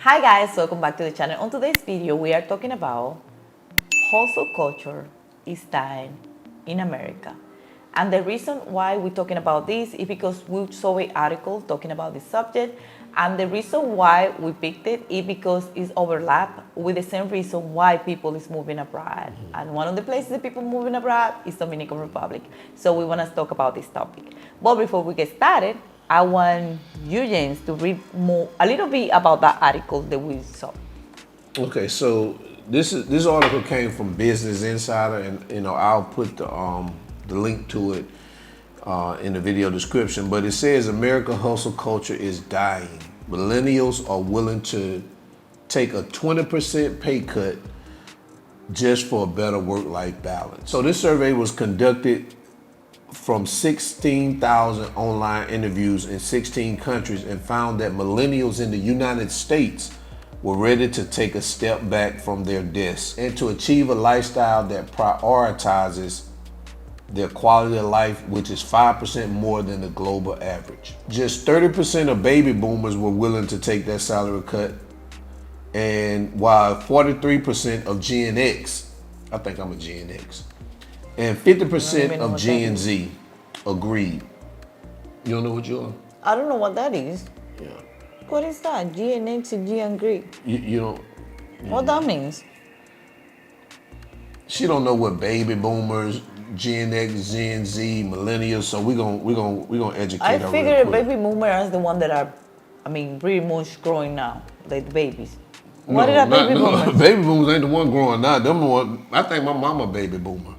Hi guys, welcome back to the channel. On today's video, we are talking about hustle culture is dying in America. And the reason why we're talking about this is because we saw an article talking about this subject. And the reason why we picked it is because it's overlap with the same reason why people is moving abroad. And one of the places that people moving abroad is Dominican Republic. So we want to talk about this topic. But before we get started, I want you, James, to read a little bit about that article that we saw. Okay, so this article came from Business Insider, and I'll put the link to it in the video description. But it says American hustle culture is dying. Millennials are willing to take a 20% pay cut just for a better work-life balance. So this survey was conducted from 16,000 online interviews in 16 countries and found that millennials in the United States were ready to take a step back from their desks and to achieve a lifestyle that prioritizes their quality of life, which is 5% more than the global average. Just 30% of baby boomers were willing to take that salary cut, and while 43% of Gen X, I think I'm a Gen X, and 50% of Gen Z agreed. You don't know what you are? I don't know what that is. Yeah. What is that? Gen X and Gen Greek. You don't. What that means? She don't know what baby boomers, Gen X, Gen Z, millennials. So we're gonna educate her. I figured baby boomers are the one that are, pretty much growing now, like the babies. What are baby boomers? Baby boomers ain't the one growing now. Them the one. I think my mama baby boomer.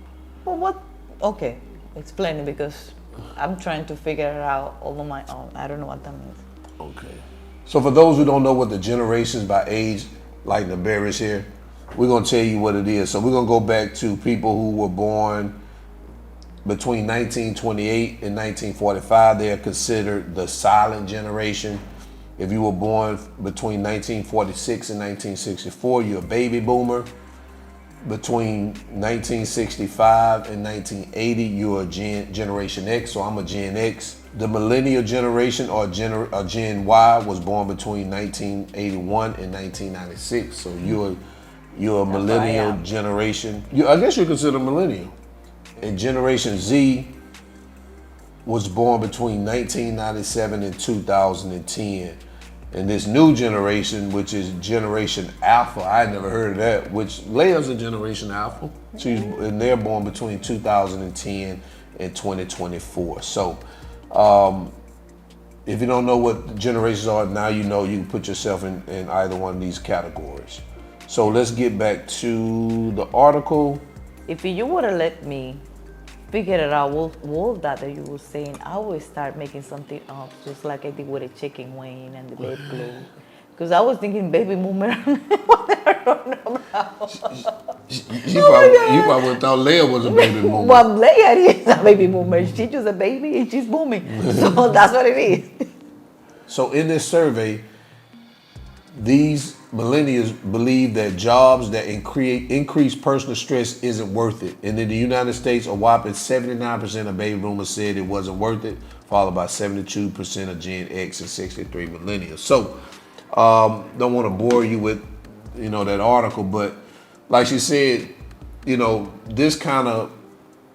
Well, what? Okay, explain it because I'm trying to figure it out all on my own. I don't know what that means. Okay. So for those who don't know what the generations by age, like Norberis here, we're gonna tell you what it is. So we're gonna go back to people who were born between 1928 and 1945. They are considered the silent generation. If you were born between 1946 and 1964, you're a baby boomer. Between 1965 and 1980, you're a Generation X, so I'm a Gen X. The millennial generation or Gen Y was born between 1981 and 1996, so you're a millennial generation. I guess you're considered millennial. And Generation Z was born between 1997 and 2010. And this new generation, which is Generation Alpha, I never heard of that, which Leia's a Generation Alpha. And they're born between 2010 and 2024. So if you don't know what generations are, now you know you can put yourself in either one of these categories. So let's get back to the article. If you would have let me figure it out, all that you were saying, I would start making something up, just like I did with a chicken wing and the baby glue. Because I was thinking baby boomer. What I don't know about. You probably would have thought Leia was a baby boomer. Well, Leia is a baby boomer. She's just a baby and she's booming. So that's what it is. So in this survey, these millennials believe that jobs that increase personal stress isn't worth it. And in the United States, a whopping 79% of baby boomers said it wasn't worth it, followed by 72% of Gen X and 63 millennials. So don't want to bore you with, that article, but like she said, this kind of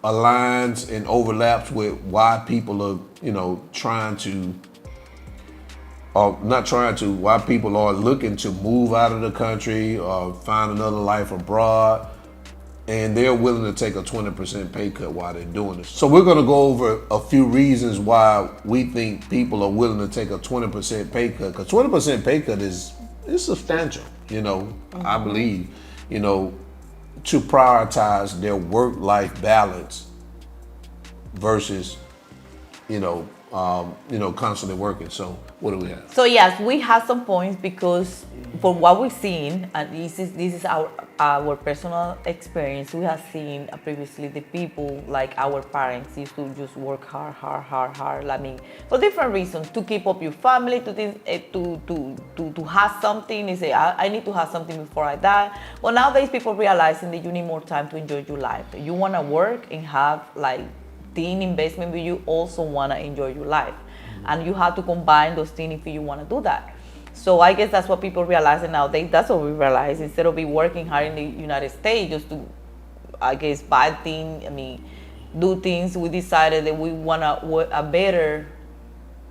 aligns and overlaps with why people are, why people are looking to move out of the country or find another life abroad, and they're willing to take a 20% pay cut while they're doing this. So we're gonna go over a few reasons why we think people are willing to take a 20% pay cut, because 20% pay cut is substantial, I believe, to prioritize their work-life balance versus, constantly working. So what do we have? So yes, we have some points because from what we've seen, and this is our personal experience, we have seen previously the people like our parents used to just work hard. For different reasons, to keep up your family, to have something. They say, I need to have something before I die. But nowadays, people realizing that you need more time to enjoy your life. You want to work and have teen investment, but you also want to enjoy your life. And you have to combine those things if you want to do that. So I guess that's what people realize nowadays. That's what we realize. Instead of be working hard in the United States just to, I guess, buy things, do things, we decided that we want a better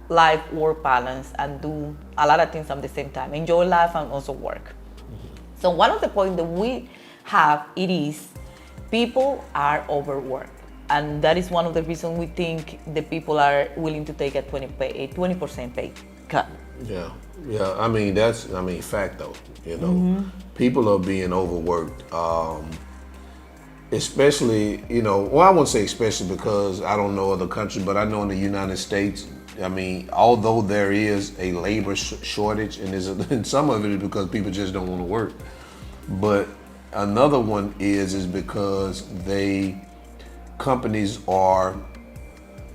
life-work balance and do a lot of things at the same time. Enjoy life and also work. So one of the points that we have, it is people are overworked. And that is one of the reasons we think the people are willing to take a 20% pay cut. Yeah. I mean, fact though. People are being overworked. Especially, well, I won't say especially because I don't know other countries, but I know in the United States, although there is a labor shortage, and some of it is because people just don't want to work, but another one is because companies are,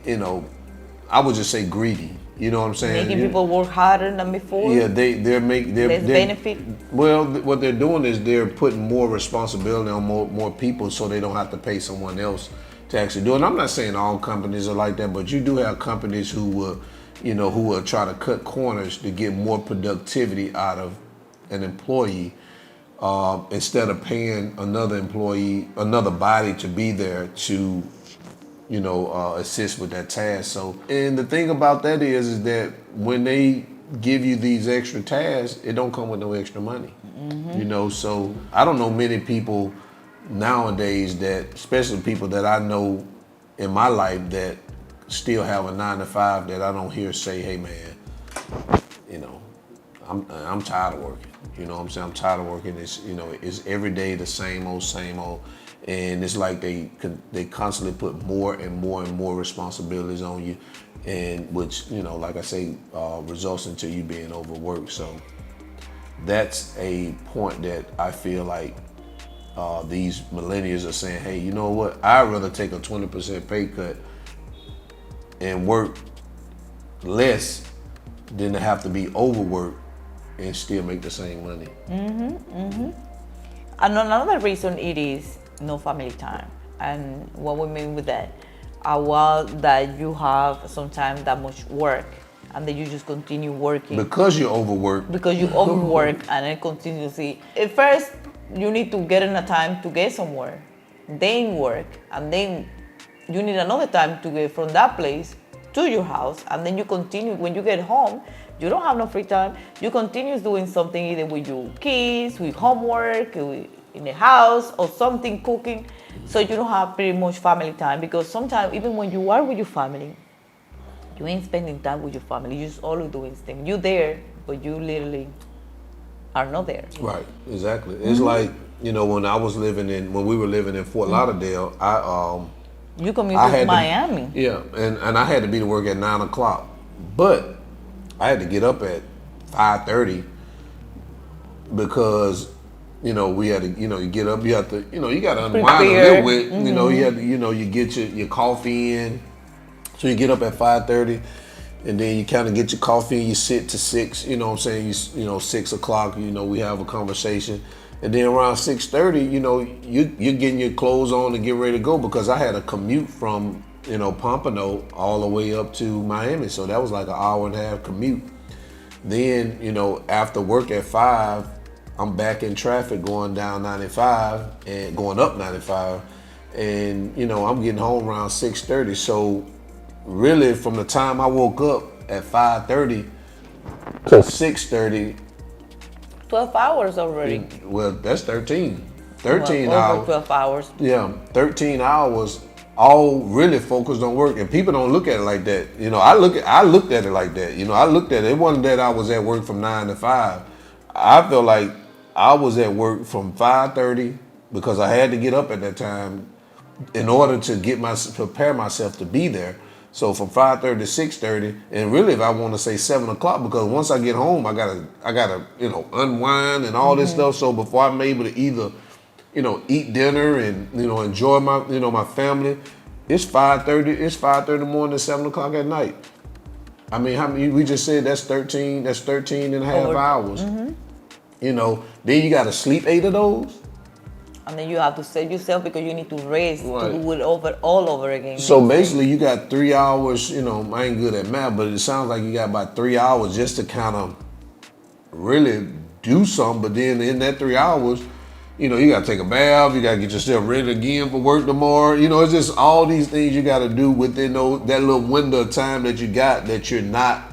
I would just say greedy. You know what I'm saying? Making people work harder than before. Yeah, they're less benefit. Well, what they're doing is they're putting more responsibility on more people, so they don't have to pay someone else to actually do it. And I'm not saying all companies are like that, but you do have companies who will try to cut corners to get more productivity out of an employee, instead of paying another body to be there to assist with that task. So, and the thing about that is that when they give you these extra tasks, it don't come with no extra money. So I don't know many people nowadays that, especially people that I know in my life, that still have a 9-to-5 that I don't hear say, hey man, I'm tired of working. You know what I'm saying? I'm tired of working. It's every day the same old. And it's like they constantly put more and more responsibilities on you, and which, like I say, results into you being overworked. So that's a point that I feel like these millennials are saying, hey, you know what? I'd rather take a 20% pay cut and work less than to have to be overworked and still make the same money. And another reason it is no family time. And what we mean with that, while that you have sometimes that much work and then you just continue working. Because you're overworked. Because you overwork and then continuously. At first, you need to get in a time to get somewhere, then work, and then you need another time to get from that place to your house, and then you continue. When you get home, you don't have no free time. You continue doing something either with your kids, with homework, in the house, or something cooking. So you don't have pretty much family time, because sometimes even when you are with your family, you ain't spending time with your family. You're just always doing things. You're there, but you literally are not there. Right, exactly. It's like, when we were living in Fort Lauderdale, you commuted to Miami. And I had to be to work at 9:00, but I had to get up at 5:30 because we had to, you get up, you have to, you got to unwind a little bit. You have to, you get your coffee in. So you get up at 5:30, and then you kind of get your coffee and you sit to 6, you know what I'm saying? 6 o'clock, we have a conversation. And then around 6:30, you're getting your clothes on and get ready to go, because I had a commute from, Pompano all the way up to Miami. So that was like an hour and a half commute. Then, after work at 5, I'm back in traffic going down 95 and going up 95. And, I'm getting home around 6:30. So really, from the time I woke up at 5:30 to 6:30, 12 hours already. Well, that's 13 over hours. 12 hours. Yeah, 13 hours, all really focused on work. And people don't look at it like that. I looked at it like that. I looked at it. It wasn't that I was at work from 9 to 5. I felt like I was at work from 5:30 because I had to get up at that time in order to prepare myself to be there. So from 5:30 to 6:30, and really, if I want to say 7 o'clock, because once I get home, I gotta unwind and all this stuff. So before I'm able to either, eat dinner and enjoy my family, it's 5:30. It's 5:30 in the morning to 7 o'clock at night. I mean, how many? We just said that's 13. That's 13 and a half hours. Then you gotta sleep 8 of those. And then you have to save yourself because you need to rest to do it all over again. So basically, you got 3 hours. I ain't good at math, but it sounds like you got about 3 hours just to kind of really do something. But then in that 3 hours, you know, you got to take a bath, you got to get yourself ready again for work tomorrow. You know, it's just all these things you got to do within that little window of time that you got, that you're not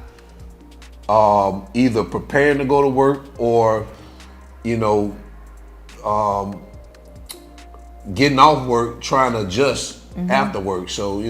either preparing to go to work or, you know, getting off work, trying to adjust after work. So,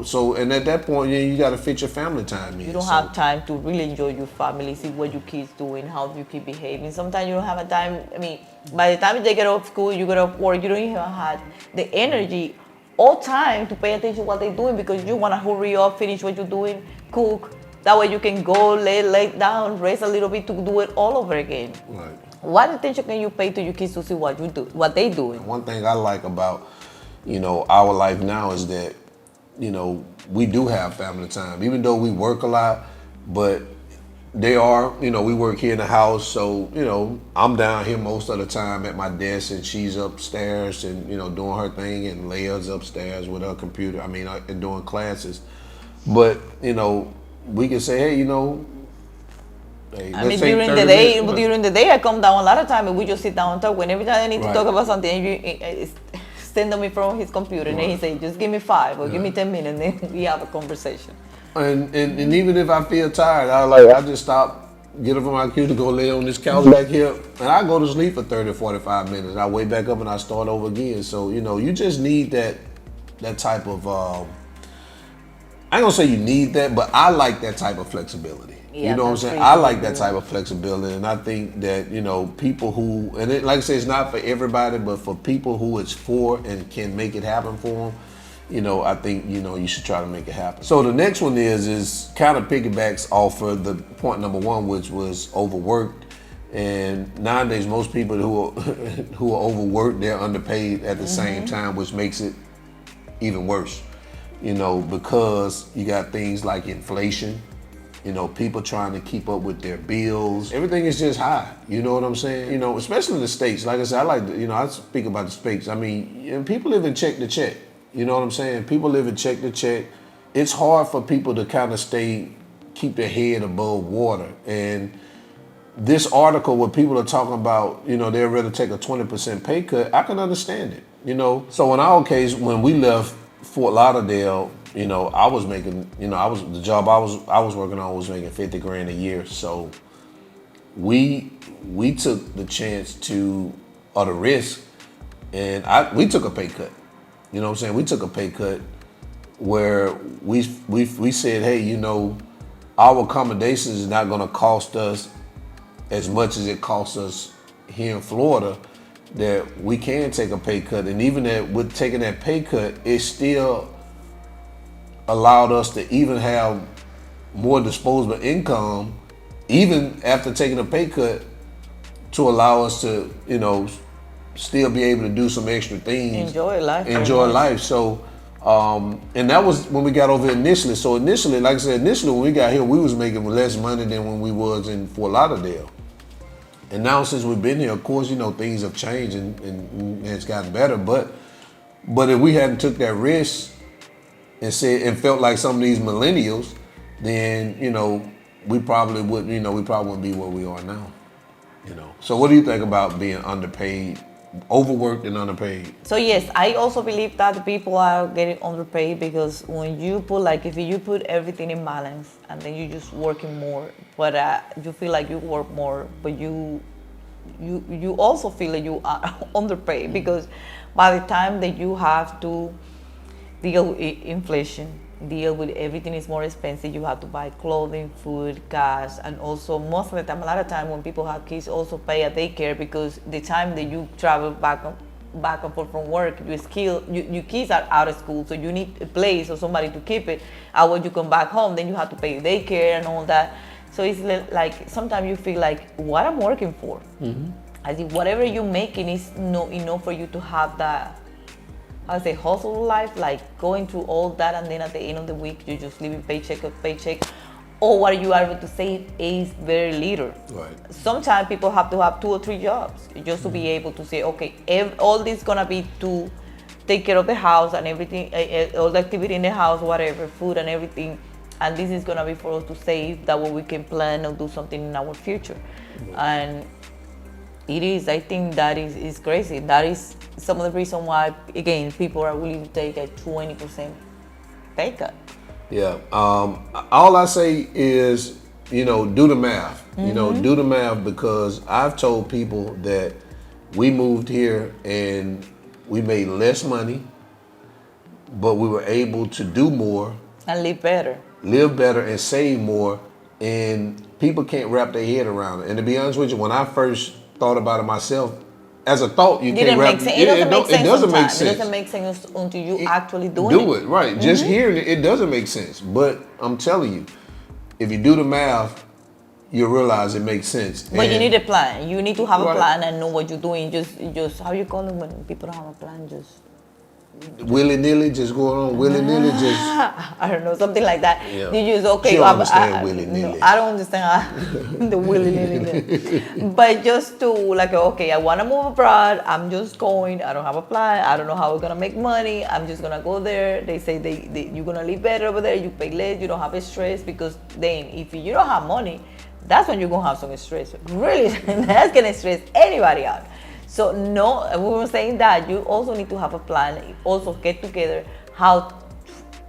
so, and at that point, you got to fit your family time in. You don't have time to really enjoy your family, see what your kids doing, how you keep behaving. Sometimes you don't have a time. I mean, by the time they get off school, you get off work, you don't even have the energy or time to pay attention to what they're doing, because you want to hurry up, finish what you're doing, cook. That way you can go lay down, rest a little bit to do it all over again. Right. What attention can you pay to your kids to see what you do, what they doing? One thing I like about, our life now is that, we do have family time, even though we work a lot, but we work here in the house. So, I'm down here most of the time at my desk, and she's upstairs and, doing her thing, and Leia's upstairs with her computer, and doing classes. But, we can say, hey, hey, during the day, I come down a lot of time and we just sit down and talk. Every time I need to talk about something, send me from his computer, and then he say, just give me 5 or give me 10 minutes, and then we have a conversation. And even if I feel tired, I just stop, get up from my computer, go lay on this couch back here, and I go to sleep for 30 or 45 minutes. I wake back up and I start over again. So, you just need that type of, I ain't gonna say you need that, but I like that type of flexibility. Yeah, you know what I'm saying? I like that type of flexibility, and I think that, people who, and like I say, it's not for everybody, but for people who it's for and can make it happen for them, I think, you should try to make it happen. So the next one is kind of piggybacks off of the point number 1, which was overworked. And nowadays, most people who are overworked, they're underpaid at the same time, which makes it even worse, because you got things like inflation. People trying to keep up with their bills. Everything is just high. You know what I'm saying? Especially in the States. Like I said, I speak about the States. People live in check to check. You know what I'm saying? People live in check to check. It's hard for people to kind of keep their head above water. And this article where people are talking about, they'd rather take a 20% pay cut, I can understand it. So in our case, when we left Fort Lauderdale, I was making, the job I was working on was making $50,000 a year. So we took the chance or the risk, and we took a pay cut. You know what I'm saying? We took a pay cut where we said, hey, our accommodations is not going to cost us as much as it costs us here in Florida, that we can take a pay cut. And even with taking that pay cut, it still allowed us to even have more disposable income, even after taking a pay cut, to allow us to, still be able to do some extra things. Enjoy life. So, and that was when we got over here initially. So initially, like I said, when we got here, we was making less money than when we was in Fort Lauderdale. And now since we've been here, of course, things have changed and it's gotten better. But if we hadn't took that risk and felt like some of these millennials, then, we probably wouldn't be where we are now. So what do you think about being underpaid, overworked and underpaid? So yes, I also believe that people are getting underpaid, because when you put, if you put everything in balance and then you just working more, but you feel like you work more, but you also feel that you are underpaid, because by the time that you have to deal with inflation, deal with everything is more expensive, you have to buy clothing, food, gas, and also most of the time, a lot of time when people have kids, also pay a daycare, because the time that you travel back and forth from work, your kids are out of school, so you need a place or somebody to keep it. And when you come back home, then you have to pay daycare and all that. So it's like sometimes you feel like, what I'm working for? I think whatever you're making is not enough for you to have that, hustle life, like going through all that, and then at the end of the week, you're just living paycheck to paycheck. Or what you are able to save is very little. Right. Sometimes people have to have 2 or 3 jobs just to be able to say, okay, all this gonna be to take care of the house and everything, all the activity in the house, whatever, food and everything, and this is gonna be for us to save. That way we can plan or do something in our future, and it is. I think that is crazy. That is some of the reason why, again, people are willing to take a 20% pay cut. Yeah. All I say is, do the math. Do the math, because I've told people that we moved here and we made less money, but we were able to do more And live better. and save more, and people can't wrap their head around it. And to be honest with you, when I first thought about it myself, as a thought, you can't wrap it. It doesn't make sense. It It doesn't make sense until you actually do it. Right. Just hearing it doesn't make sense. But I'm telling you, if you do the math, you'll realize it makes sense. But you need a plan. You need to have a Right. plan and know what you're doing. Just how you call it when people don't have a plan? Just willy-nilly, just going on willy-nilly, just I don't know, something like that. Yeah. You just okay. She don't understand willy-nilly. No, I don't understand the willy-nilly. But just to like, okay, I want to move abroad. I'm just going. I don't have a plan. I don't know how we're gonna make money. I'm just gonna go there. They say you're gonna live better over there. You pay less. You don't have a stress, because then if you don't have money, that's when you're gonna have some stress. Really, that's gonna stress anybody out. So no, we were saying that you also need to have a plan. Also get together. How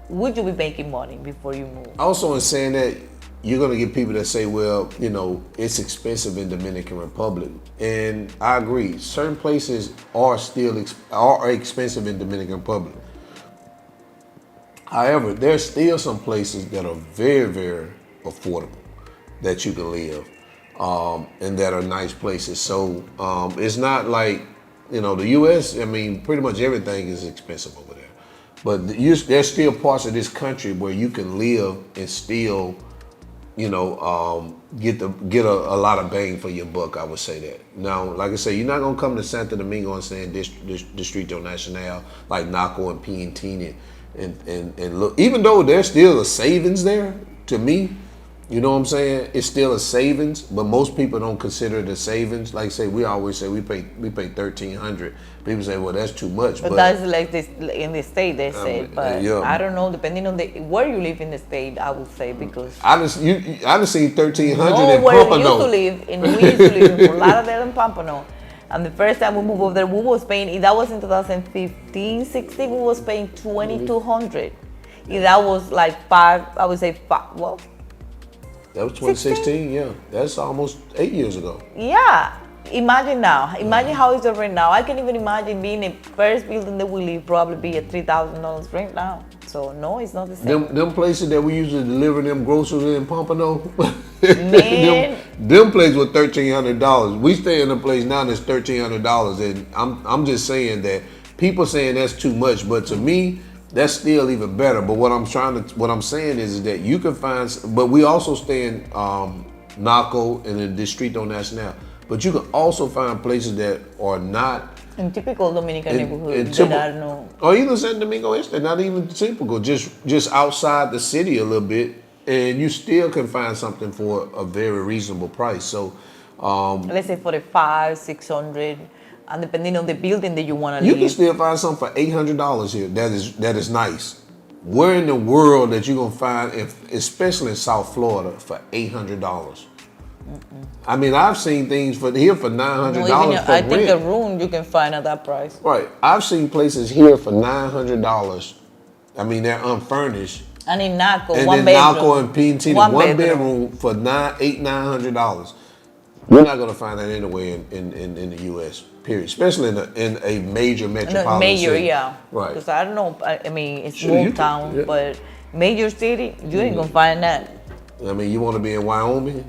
would you be making money before you move? Also in saying that, you're going to get people that say, well, it's expensive in Dominican Republic. And I agree. Certain places are still expensive in Dominican Republic. However, there's still some places that are very, very affordable that you can live. And that are nice places. So it's not like, the U.S., pretty much everything is expensive over there. But there's still parts of this country where you can live and still, get a lot of bang for your buck, I would say that. Now, like I say, you're not going to come to Santo Domingo and stay in Distrito Nacional, like Naco and Piantini, and look, even though there's still a savings there, to me, you know what I'm saying? It's still a savings, but most people don't consider it a savings. Like say, we always say we pay $1,300. People say, well, that's too much. But that's like this in the state, they say. But yeah. I don't know, depending on where you live in the state, I would say, because I just seen $1,300 in where we Pompano. used to live, and we used to live in Puerto Plata and Pompano. And the first time we moved over there, we was paying. That was in 2015, 16. We was paying $2,200. That was like I would say five. Well. That was 2016, yeah. That's almost 8 years ago. Yeah. Imagine now. Imagine how it's right now. I can even imagine being in the first building that we live probably be at $3,000 rent now. So no, it's not the same. Them places that we usually deliver them groceries in Pompano, Man. them places were $1,300. We stay in a place now that's $1,300, and I'm just saying that people saying that's too much, but to me, that's still even better. But what I'm saying is that you can find, but we also stay in Naco and in Distrito Nacional. But you can also find places that are not in typical Dominican neighborhoods that are no. Or even Santo Domingo, Este, not even typical, just outside the city a little bit, and you still can find something for a very reasonable price. So, let's say for the $500-600. And depending on the building that you want to you live. can still find something for $800 here. That is nice. Where in the world that you're gonna find, especially in South Florida, for $800? I've seen things here for $900 for I think rent. a room you can find at that price. Right. I've seen places here for $900. They're unfurnished. And in Naco, and one then bedroom. Naco and Piantini, one bedroom for $900. You're not gonna find that anywhere in the U.S. Period, especially in a major metropolitan city. Yeah. Right. Because I don't know. It's Sure, small town, yeah. but major city, you ain't gonna find that. You want to be in Wyoming?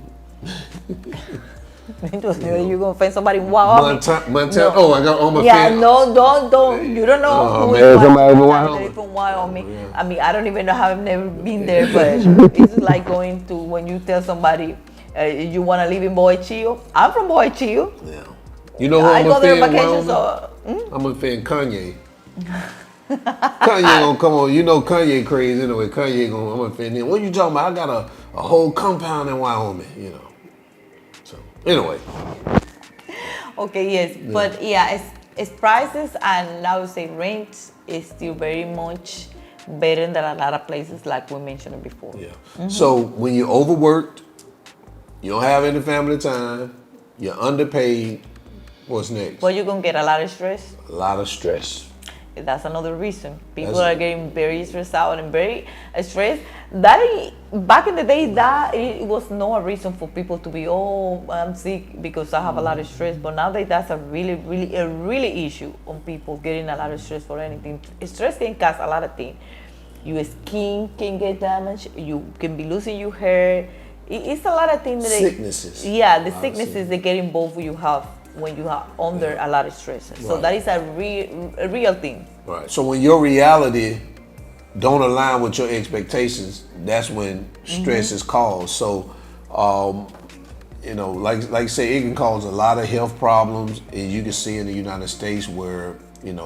You're gonna find somebody in Wyoming. Montana. No. Oh, I got on my Yeah, fan. no, don't. You don't know who man, is somebody from Wyoming. From Wyoming. Yeah. I don't even know how. I've never been there, but it's like going to when you tell somebody you want to live in Boichio. I'm from Boichio. Yeah. You know who I I'm go a there fan on vacation, Wyoming? I'm a fan Kanye. Kanye gonna come on. You know Kanye crazy anyway. Kanye gonna, I'm a fan him. What you talking about? I got a whole compound in Wyoming, So anyway. Okay, yes. Yeah. But yeah, it's prices, and I would say rent is still very much better than a lot of places like we mentioned before. Yeah. So when you're overworked, you don't have any family time, you're underpaid, what's next? But you're gonna get a lot of stress. A lot of stress. That's another reason. People That's are getting very stressed out and very stressed. Back in the day, that it was not a reason for people to be, oh, I'm sick because I have a lot of stress. But nowadays, that's a really issue on people getting a lot of stress for anything. Stress can cause a lot of things. Your skin can get damaged. You can be losing your hair. It's a lot of things. Sicknesses. Yeah, the sicknesses that get involved when you are under a lot of stress. So that is a real thing. Right. So when your reality don't align with your expectations, that's when stress is caused. So, like say, it can cause a lot of health problems, and you can see in the United States where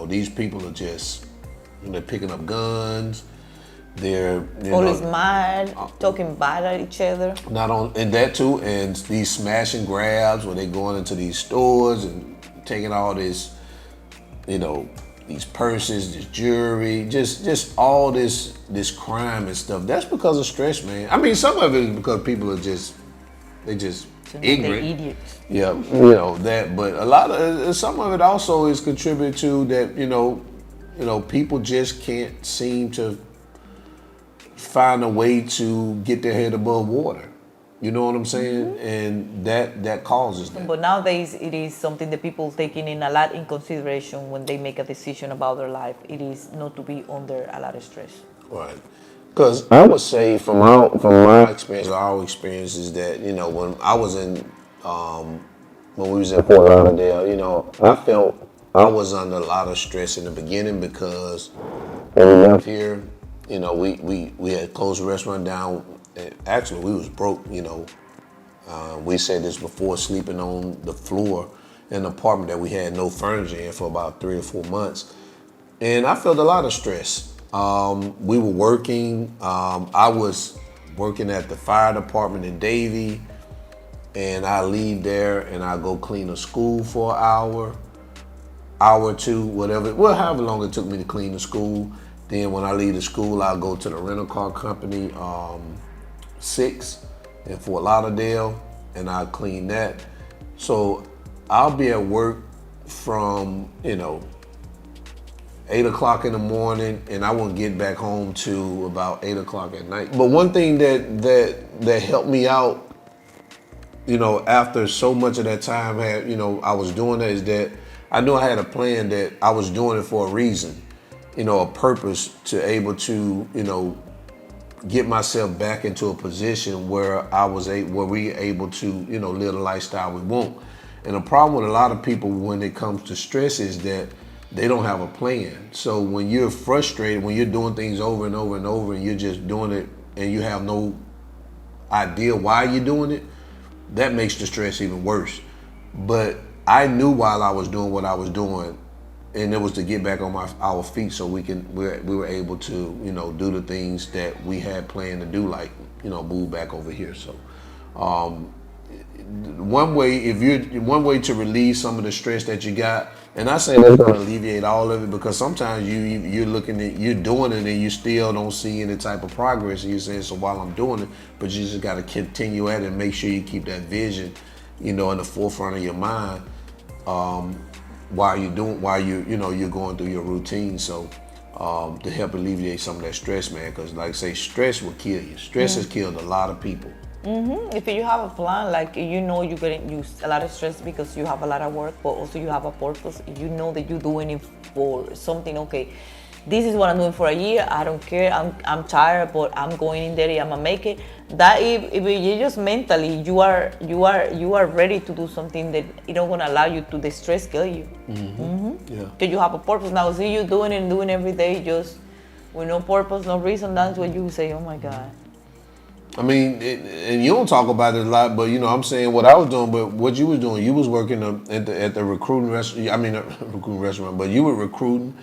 these people are just they're picking up guns. They're always mad, talking bad at each other. Not on and that too, and these smash and grabs where they going into these stores and taking all this, these purses, this jewelry, just all this crime and stuff. That's because of stress, man. I mean, some of it is because people are just ignorant. They're idiots. Yeah, that. But a lot of some of it also is contributed to that. People just can't seem to find a way to get their head above water. You know what I'm saying? And that causes that. But nowadays, it is something that people taking in a lot in consideration when they make a decision about their life. It is not to be under a lot of stress. Right. Because I would say from my experience, our experience is that, when I was when we was in Fort Lauderdale, I felt I was under a lot of stress in the beginning because when we left here, we had closed the restaurant down. Actually, we was broke, we said this before, sleeping on the floor in an apartment that we had no furniture in for about 3 or 4 months. And I felt a lot of stress. We were working. I was working at the fire department in Davie, and I leave there and I go clean a school for an hour or two, whatever. Well, however long it took me to clean the school. Then when I leave the school, I'll go to the rental car company, 6 in Fort Lauderdale, and I'll clean that. So I'll be at work from, 8 o'clock in the morning, and I won't get back home to about 8 o'clock at night. But one thing that helped me out, after so much of that time I was doing that, is that I knew I had a plan, that I was doing it for a reason, a purpose to able to, get myself back into a position where we able to, live the lifestyle we want. And the problem with a lot of people when it comes to stress is that they don't have a plan. So when you're frustrated, when you're doing things over and over and over, and you're just doing it and you have no idea why you're doing it, that makes the stress even worse. But I knew while I was doing what I was doing, and it was to get back on our feet so we were able to, do the things that we had planned to do, like, move back over here. So one way to relieve some of the stress that you got, and I say that's going to alleviate all of it, because sometimes you're doing it and you still don't see any type of progress, and you're saying, so while I'm doing it, but you just got to continue at it and make sure you keep that vision, in the forefront of your mind, while you're going through your routine. So to help alleviate some of that stress, man, because like I say, stress will kill you. Stress has killed a lot of people. If you have a plan, like you're getting used a lot of stress because you have a lot of work, but also you have a purpose. You know that you're doing it for something. Okay, this is what I'm doing for a year. I don't care. I'm tired, but I'm going in there. I'm gonna make it. That if you just mentally you are ready to do something that it don't gonna allow you to the stress kill you. Yeah. Because you have a purpose now. See you doing it and doing every day just with no purpose, no reason. That's what you say. Oh my God. I mean, and you don't talk about it a lot, but I'm saying what I was doing, but what you was doing, you was working at the recruiting restaurant. I mean, recruiting restaurant, but you were recruiting,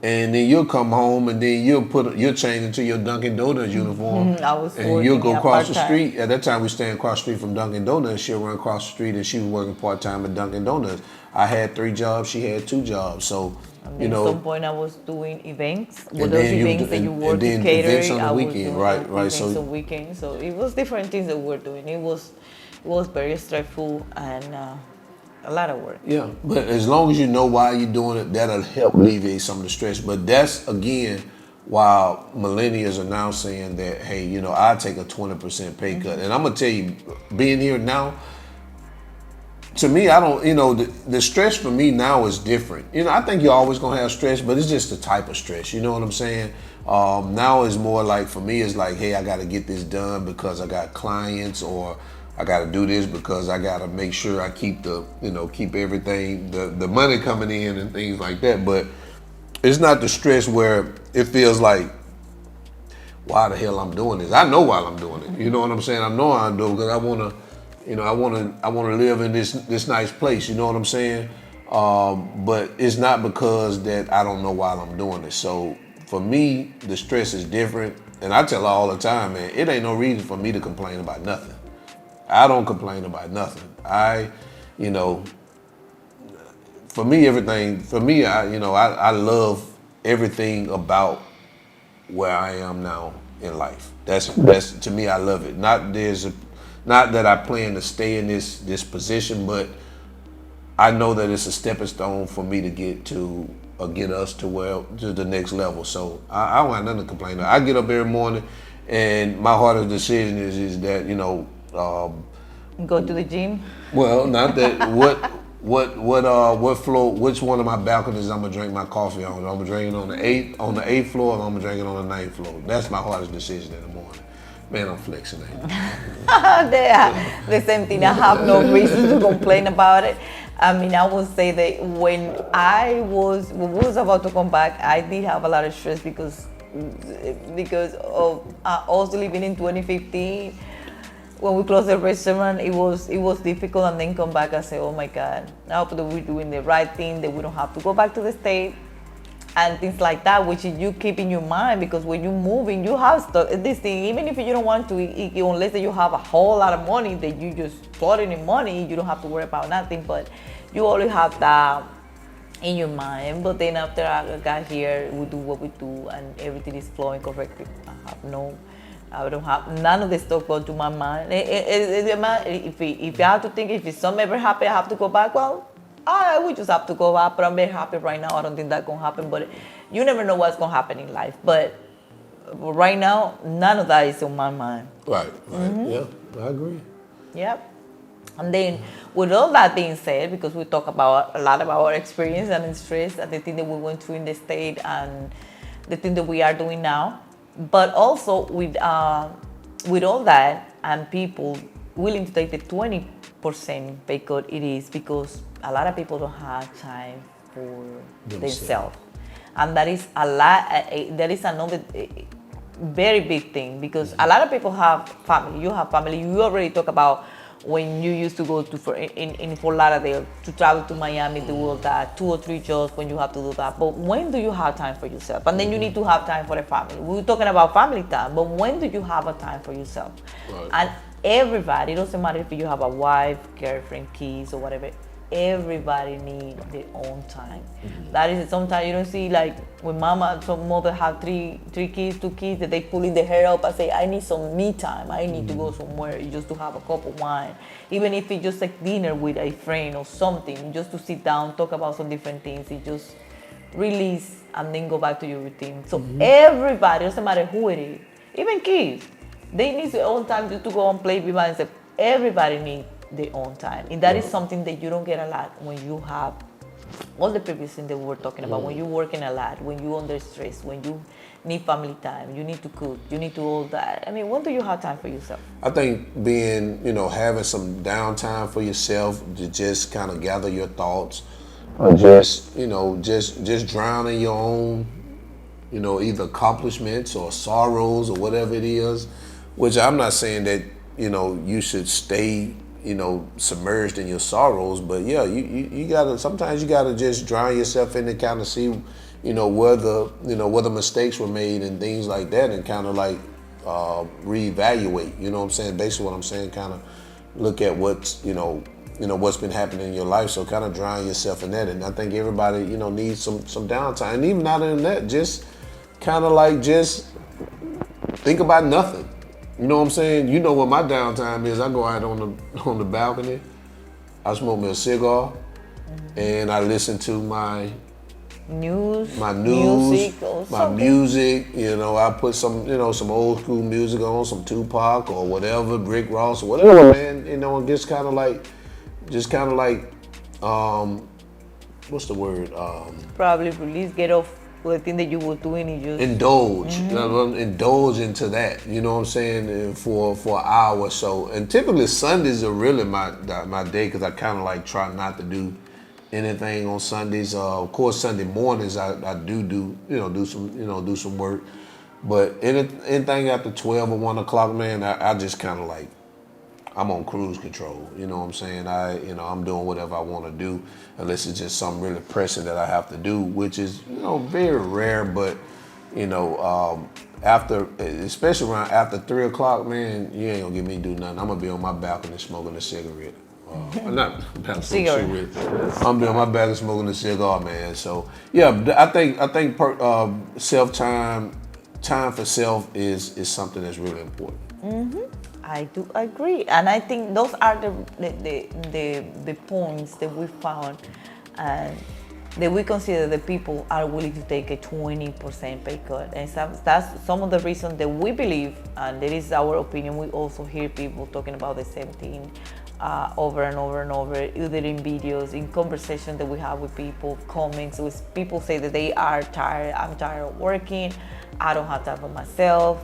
and then you'll come home, and then you'll change into your Dunkin' Donuts uniform, I was and you'll go working across the part-time. street. At that time, we staying across the street from Dunkin' Donuts. She'll run across the street, and she was working part time at Dunkin' Donuts. I had 3 jobs. She had 2 jobs. So, And you then know, at some point I was doing events. With And those then you- events that you and work then with catering, events on the I was weekend, doing right, events so- on weekends. So it was different things that we were doing. It was very stressful and a lot of work. yeah. But as long as you know why you're doing it, that'll help alleviate some of the stress. But that's again why millennials are now saying that, hey, you know, I take a 20% pay cut, and I'm gonna tell you, being here now. To me, I don't, you know, the stress for me now is different. You know, I think you're always gonna have stress, but it's just the type of stress. You know what I'm saying? Now it's more like, for me, it's like, hey, I gotta get this done because I got clients, or I gotta do this because I gotta make sure I keep keep everything, the money coming in and things like that. But it's not the stress where it feels like, why the hell I'm doing this? I know why I'm doing it. You know what I'm saying? I know I'm doing it because I wanna. You know, I want to live in this nice place. You know what I'm saying? But it's not because that I don't know why I'm doing it. So for me, the stress is different, and I tell her all the time, man, it ain't no reason for me to complain about nothing. I don't complain about nothing. You know, for me, everything. For me, I love everything about where I am now in life. That's to me, I love it. Not that I plan to stay in this position, but I know that it's a stepping stone for me to get us to the next level. So I don't have nothing to complain about. I get up every morning, and my hardest decision is that Go to the gym. well, not that what floor, which one of my balconies I'm gonna drink my coffee on. I'm gonna drink it on the eighth floor, or I'm gonna drink it on the ninth floor. That's my hardest decision in the morning. Man, I'm flexing, ain't I? The same thing. I have no reason to complain about it. I mean, I would say that when we was about to come back, I did have a lot of stress because of also living in 2015. When we closed the restaurant, it was difficult, and then come back and say, oh my God, I hope that we're doing the right thing, that we don't have to go back to the state. And things like that, which you keep in your mind, because when you're moving, you have stuff. This thing, even if you don't want to, unless you have a whole lot of money that you just floating in money, you don't have to worry about nothing. But you always have that in your mind. But then after I got here, we do what we do, and everything is flowing correctly. I don't have none of this stuff go to my mind. If I have to think, if something ever happen, I have to go back. Well, I would just have to go back, but I'm very happy right now. I don't think that's gonna happen, but you never know what's gonna happen in life. But right now, none of that is on my mind. Right. Yeah, I agree. Yep. And then, with all that being said, because we talk about a lot about our experience and stress and the thing that we went through in the state and the thing that we are doing now, but also with all that and people willing to take the 20% pay cut, it is because a lot of people don't have time for themselves. And that is that is another very big thing, because a lot of people have family. You have family. You already talk about when you used to go to in Fort Lauderdale to travel to Miami, do all that 2 or 3 jobs when you have to do that. But when do you have time for yourself? And then you need to have time for the family. We're talking about family time, but when do you have a time for yourself? Right. And everybody, it doesn't matter if you have a wife, girlfriend, kids, or whatever. Everybody needs their own time. That is, sometimes you don't see, like when some mother have three kids, 2 kids, that they pulling their hair up and say, I need some me time. I need to go somewhere just to have a cup of wine. Even if it's just like dinner with a friend or something, just to sit down, talk about some different things. It just release and then go back to your routine. So everybody, doesn't matter who it is, even kids, they need their own time just to go and play with themselves. Everybody needs their own time. And that is something that you don't get a lot when you have all the previous things that we were talking about. When you're working a lot, when you're under stress, when you need family time, you need to cook, you need to all that. I mean, when do you have time for yourself? I think having some downtime for yourself to just kind of gather your thoughts, or just drown in your own, either accomplishments or sorrows or whatever it is, which I'm not saying that, you should stay submerged in your sorrows, but yeah, you gotta, sometimes you gotta just drown yourself in and kind of see, where the mistakes were made and things like that, and kind of like reevaluate. You know what I'm saying? Basically, what I'm saying, kind of look at what's what's been happening in your life. So kind of drown yourself in that. And I think everybody needs some downtime. And even not in that, just kind of like just think about nothing. You know what I'm saying? You know what my downtime is. I go out on the balcony. I smoke me a cigar, and I listen to my music, my something. music. I put some old school music on, some Tupac or whatever, Rick Ross or whatever, man. And just kind of like, what's the word? Probably release, get off the thing that you were doing and just indulge. Indulge into that. You know what I'm saying? For an hour or so. And typically Sundays are really my day, because I kind of like try not to do anything on Sundays. Of course, Sunday mornings I do some work. But anything after 12 or 1 o'clock, man, I just kind of like, I'm on cruise control. You know what I'm saying? I'm doing whatever I want to do, unless it's just something really pressing that I have to do, which is, very rare. But, especially around after 3 o'clock, man, you ain't gonna get me to do nothing. I'm gonna be on my balcony smoking a cigarette. Not cigarette. I'm gonna be on my balcony smoking a cigar, man. So yeah, I think time for self is something that's really important. I do agree, and I think those are the points that we found, and that we consider that people are willing to take a 20% pay cut, and that's some of the reasons that we believe, and that is our opinion. We also hear people talking about the same thing over and over and over, either in videos, in conversations that we have with people, comments, with people say that they are tired. I'm tired of working. I don't have time for myself.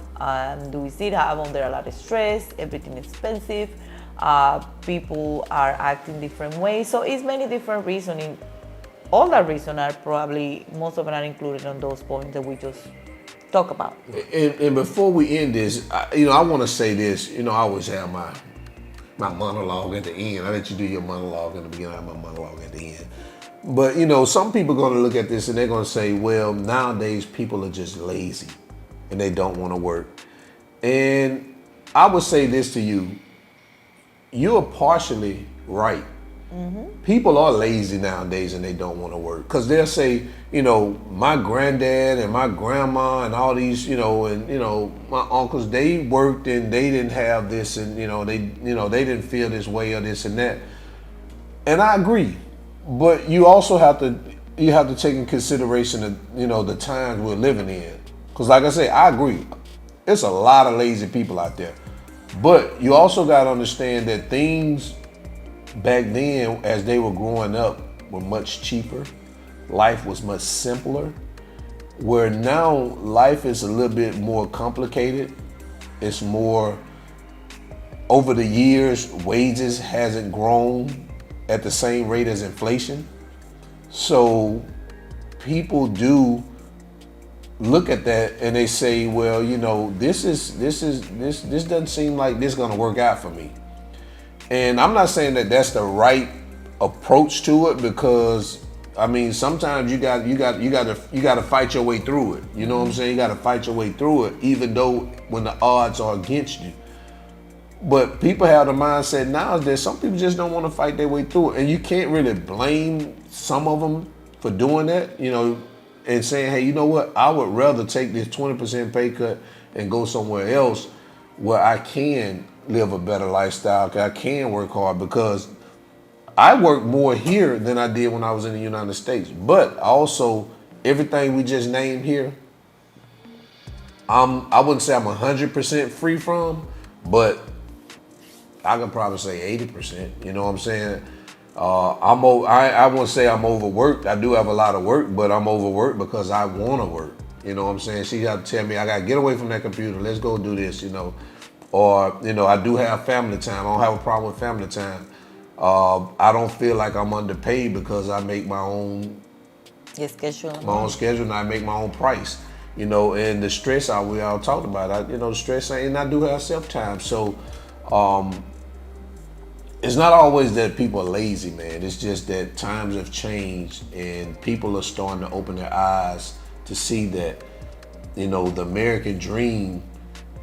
Do we still have under a lot of stress? Everything is expensive. People are acting different ways. So it's many different reasons. All that reasons are probably, most of them are included on those points that we just talk about. And before we end this, I want to say this. I always have my monologue at the end. I let you do your monologue in the beginning. I have my monologue at the end. But, some people are going to look at this and they're going to say, well, nowadays people are just lazy and they don't want to work. And I would say this to you. You're partially right. People are lazy nowadays and they don't want to work, because they'll say, my granddad and my grandma and all these, my uncles, they worked and they didn't have this, and they didn't feel this way or this and that. And I agree, but you also have to take in consideration the times we're living in, because like I say, I agree, it's a lot of lazy people out there, but you also got to understand that things back then, as they were growing up, were much cheaper. Life was much simpler. Where now life is a little bit more complicated. It's more, over the years, wages hasn't grown at the same rate as inflation. So people do look at that and they say, well, this doesn't seem like this is gonna work out for me. And I'm not saying that that's the right approach to it, because sometimes you got to fight your way through it. You know what I'm saying? You got to fight your way through it, even though when the odds are against you. But people have the mindset now that some people just don't want to fight their way through it, and you can't really blame some of them for doing that. And saying, hey, you know what? I would rather take this 20% pay cut and go somewhere else where I can live a better lifestyle, I can work hard, because I work more here than I did when I was in the United States. But also, everything we just named here, I wouldn't say I'm 100% free from, but I could probably say 80%. You know what I'm saying? I won't say I'm overworked. I do have a lot of work, but I'm overworked because I want to work. You know what I'm saying? She got to tell me, I got to get away from that computer. Let's go do this, Or, I do have family time. I don't have a problem with family time. I don't feel like I'm underpaid because I make my own schedule and I make my own price. And the stress we all talked about. The stress, and I do have self time. So it's not always that people are lazy, man. It's just that times have changed and people are starting to open their eyes to see that, you know, the American dream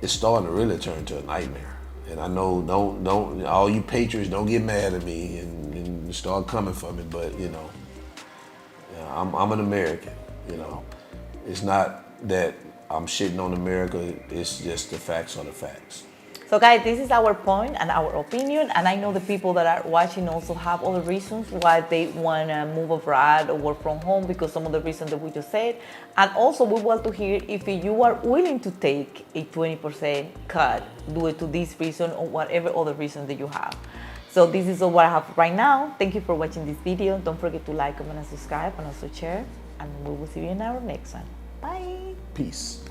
is starting to really turn to a nightmare. And I know, don't all you patriots don't get mad at me and start coming for me, but you know, I'm an American. You know, it's not that I'm shitting on America. It's just the facts are the facts. So guys, this is our point and our opinion, and I know the people that are watching also have other reasons why they want to move abroad or work from home, because some of the reasons that we just said. And also we want to hear if you are willing to take a 20% cut due to this reason or whatever other reason that you have. So this is all what I have right now. Thank you for watching this video. Don't forget to like, comment, and subscribe, and also share. And we will see you in our next one. Bye. Peace.